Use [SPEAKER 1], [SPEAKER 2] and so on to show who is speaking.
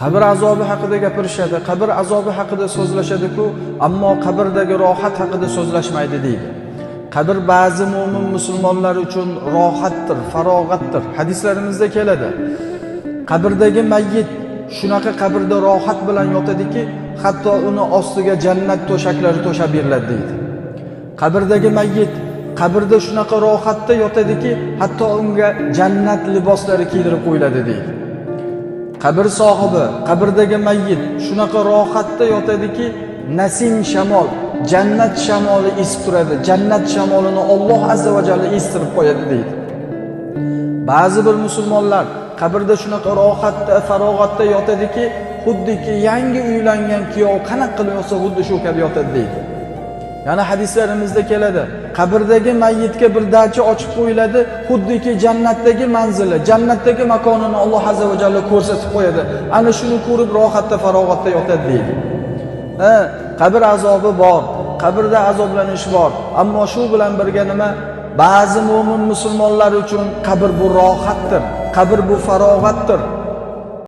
[SPEAKER 1] Qabr azobi haqida gapirishadi, qabr azobi haqida so'zlashadi-ku, ammo qabrdagi rohat haqida so'zlashmaydi deydi. Qabr ba'zi mu'min musulmonlar uchun rohatdir, farog'atdir. Hadislarimizda keladi. Qabrdagi mayyit shunaqa qabrda rohat bilan yotadiki, hatto uni ostiga jannat to'shaklari to'shab beriladi deydi. Qabrdagi mayyit qabrda shunaqa rohatda yotadiki, hatto unga jannat liboslari kiydirib qo'yiladi deydi. Qabr sohibi, qabrdagi mayyit shunaqa rohatda yotadiki, nasim shamol, jannat shamoli esib turadi. Jannat shamolini Alloh azza va jalla estirib qo'yadi deydi. Ba'zi bir musulmonlar qabrda shunaqa rohatda, farog'atda yotadiki, xuddiki yangi uylangan kuyov qanaqa qilib yotsa, xuddi shu kabi yotadi deydi. Yana hadislarimizda keladi, qabrdagi mayyitga bir dacha ochib qo'yiladi, xuddiki jannatdagi manzili, jannatdagi makonini Alloh azza va jalla ko'rsatib qo'yadi. Ana shuni ko'rib rohatda, farog'atda yotadi deydi. Qabr azobi bor, qabrda azoblanish bor. Ammo shu bilan birga nima? Ba'zi mu'min musulmonlar uchun qabr bu rohatdir, qabr bu farog'atdir.